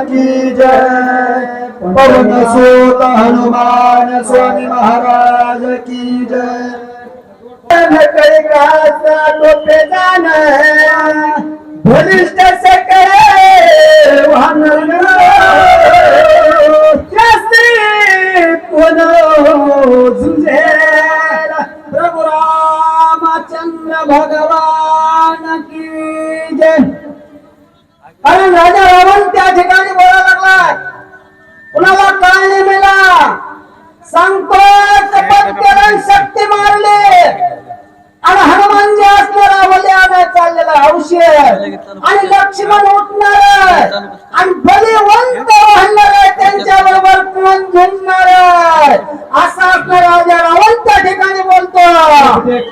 की जय। पवन सुत हनुमान स्वामी महाराज की जय। टोपे जान बलिष्ठ से करे प्रभु रामचंद्र भगवान की जय। कारण राजा रावण त्या ठिकाणी बोलायला लागला, कुणाला काय नाही मिळाला, सांगतो कपटकरण शक्ती मारले आणि हनुमानजी असणारा वल्याने चाललेला औषध आणि लक्ष्मण उठणार आणि बलिवंत वाहणार त्यांच्या बरोबर कोण झुंजणार असा असणारा राजा रावण त्या ठिकाणी बोलतो।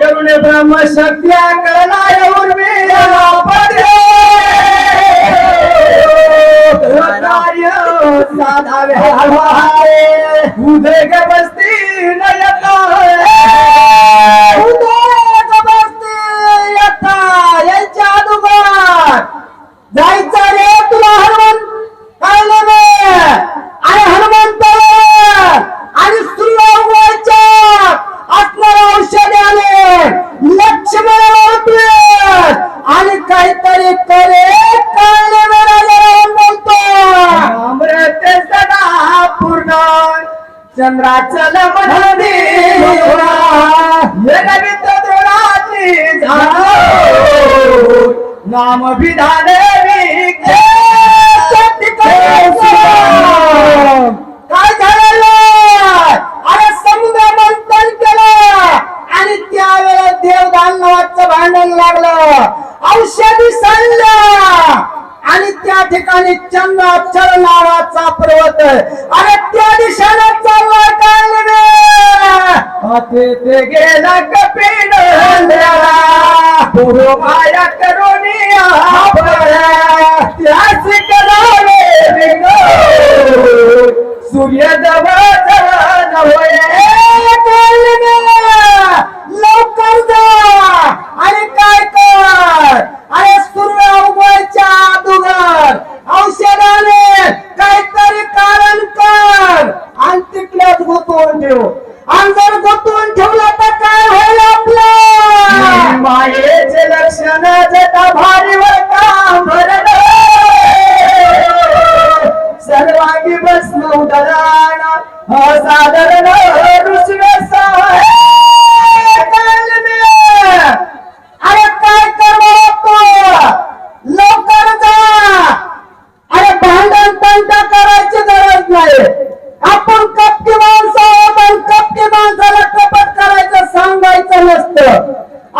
करुणे ब्रह्म शक्त्या करणारे उर्मिला पडे साधावे हवारे उदय बसती न येता उदय बसती येता यांच्या अगोदर जायचं रे तुला हनुमान कळलं रे। आणि हनुमंत आणि सूर्याच्या असणारे औषधे आले, लक्ष्मण होते आणि काहीतरी करे कळले बोलतो अमृत सदा पूर्ण चंद्राचल मध्ये नाम विधान काय झालं, अरे समुद्र मंथन केलं आणि त्यावेळेला देवदान नावाचं भांडण लागलं, औषधी सांडलं आणि त्या ठिकाणी चंद्राचल नावाचा पर्वत अरे त्या दिशेने चालला ते गेला कपिल पूर्व माया करुणिया त्याच करावे सूर्य जवळ लवकर जा आणि काय कर, अरे सूर्य उगवायच्या अगोदर औषधाने काहीतरी कारण कर आणि तिथल्याच गुंतवून ठेव। आणि जर गुंतवून ठेवलं तर काय होईल आपलं मायेचे लक्षण जटा भारीवर काम भरलं सर्वांगी भस्म उदराण असाधारण अरे काय कर लवकर जा, अरे भांडण तंटा करायची गरज नाही। आपण कपटी माणसं आहोत आणि कपटी माणसाला कपट करायचं सांगायचं नसतं।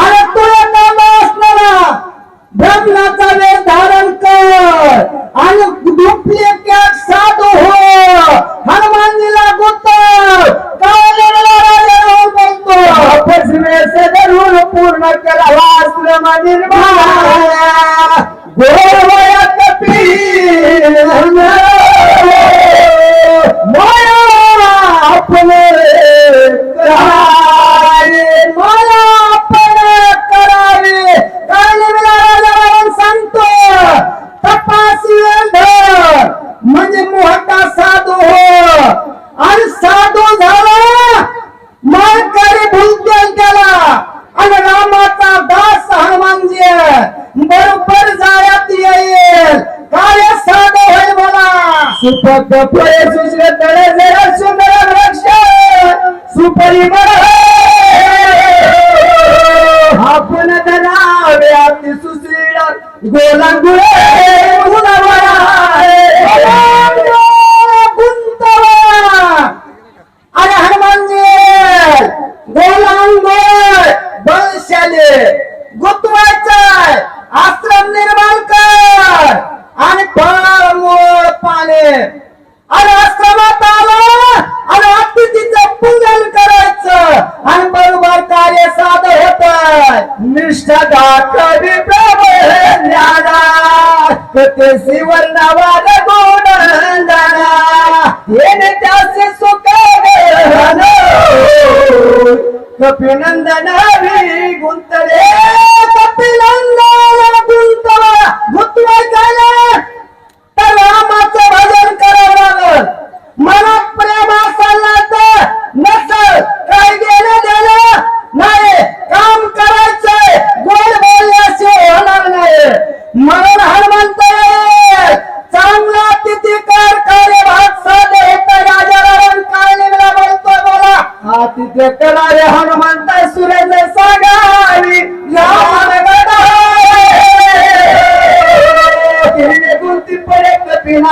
अरे तुला काम असणारा ब्रह्मनाचा वेळ धारण कर आणि डुप्लिकेट साधू हो हनुमानजीला गुंतव बोलतो पूर्ण केला वास्त्रम निर्माण गोवया कपी माया अपने करावे माया अपने करावे काळी राजा सांगतो तपासी म्हणजे मोठा साधू हो आणि साधू झाला मानकरी भूलतेल त्याला आणि रामाचा दास हनुमानजी बरोबर जाळ्यात येईल काय साधू होय मला सुपथ पुरे सुश्रे तळे जरा सुंदर वृक्ष सुपरिमळ आपण धरावे अति सुशील गोलांगुळे गुणवळा गुंतवा अरे हनुमानजी गोलांगुळ बलशाली गुंतवायचं आश्रम निर्माण कर आणि फळ मूळ पाने आणि आश्रमात आला आणि अतिथीचं पूजन करायचं आणि बरोबर कार्य साधं होत निष्ठा दाखवी प्रभू ज्ञाना ते शिवर्णवाद गुण येणे त्याचे सुख कपिनंदन गुंतले कपिनंदन गुंतवा गुंतवायचं तर रामाचं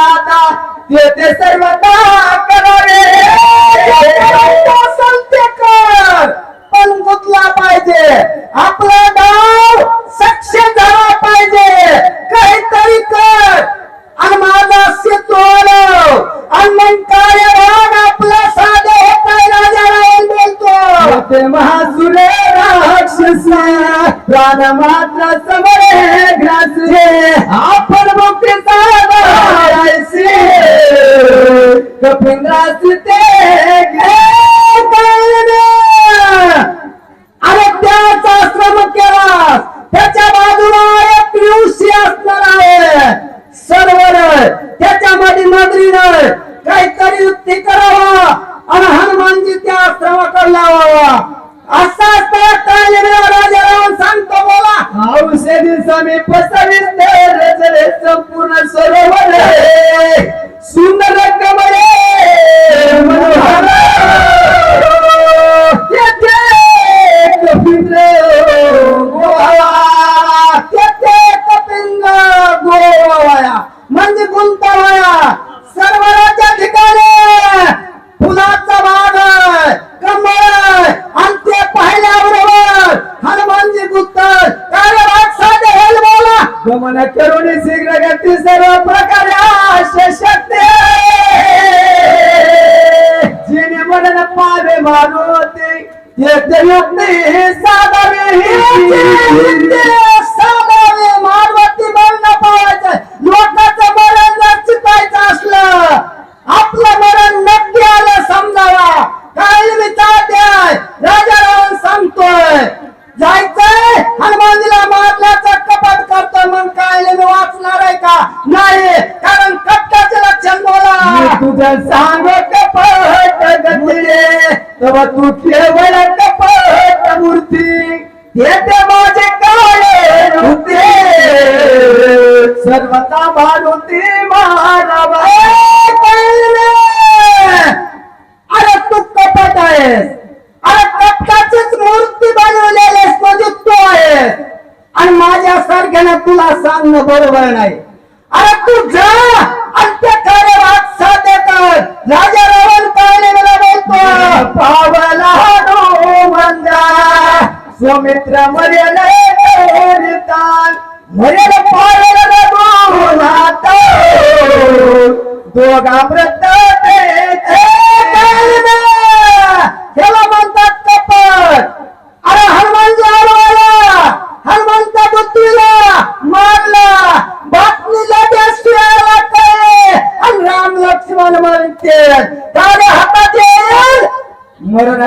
आता ते सर्वता करावे असेल ते कर पण गुंतला पाहिजे आपला डाव सक्षम झाला पाहिजे काहीतरी कर आणि माझा अस्तित्व आणि मग काय भाग आपला साधे होता राजा रावण बोलतो ते महासुरे राक्षस प्राण मात्र समरे ग्रासले आपण मुक्तीचा कपिंद्रास ते अरे त्याचा श्रम केला त्याच्या बाजूला एक ऋषी असणार आहे सर्वर त्याच्यामध्ये नगरीनं काहीतरी युक्ती करावा आणि हनुमानजी त्या श्रमाकडे लावावा असा राजा रावण सांगतो बोला औषधी समीप सविस्तर संपूर्ण सरोवर सुंदर कमळे मनोहर म्हणजे गुंतवाया सर्वराच्या ठिकाणी फुलाचा बाग कमळ आणि ते पाहिल्याबरोबर हनुमानजी गुप्तर कार्यभाग साधे हेल बोला गमन करून शीघ्र गती सर्व प्रकारे शक्ती जिने म्हणून पावे मारुती येते युक्ती साधावे साधावे मारवती मरण पावायचं लोकांचं मरण जर चितायचं असलं आपलं मरण नक्की आलं समजावा काय विचार राजा रावण सांगतोय जायचंय हनुमानजीला मारल्याचं कपट करतोय मग काय मी वाचणार आहे का नाही कारण कपटाचे लक्षण बोला तुझं सांग कपट गतीले तेव्हा तू केवळ कपट मूर्ती येते माझे काळे होते सर्वता मारुती मानव अरे तू कपट आहेस अरे कपटाचीच मूर्ती बनवलेलीस म्हणजे तू आहेस आणि माझ्या सारख्याने तुला सांगणं बरोबर नाही अरे तू जा आणि ते कार्यभाग साध्य कर राजा रावण काय मला बोलतो पावला स्वमित्र मर्यादा मर्यादा पाळला दोघा व्रत त्याला म्हणतात कपट अरे हनुमानजी आला हनुमंता बुद्धीला मारला बातमी लगेच शिवायला कळे आणि राम लक्ष्मण म्हणते हातात येईल मरण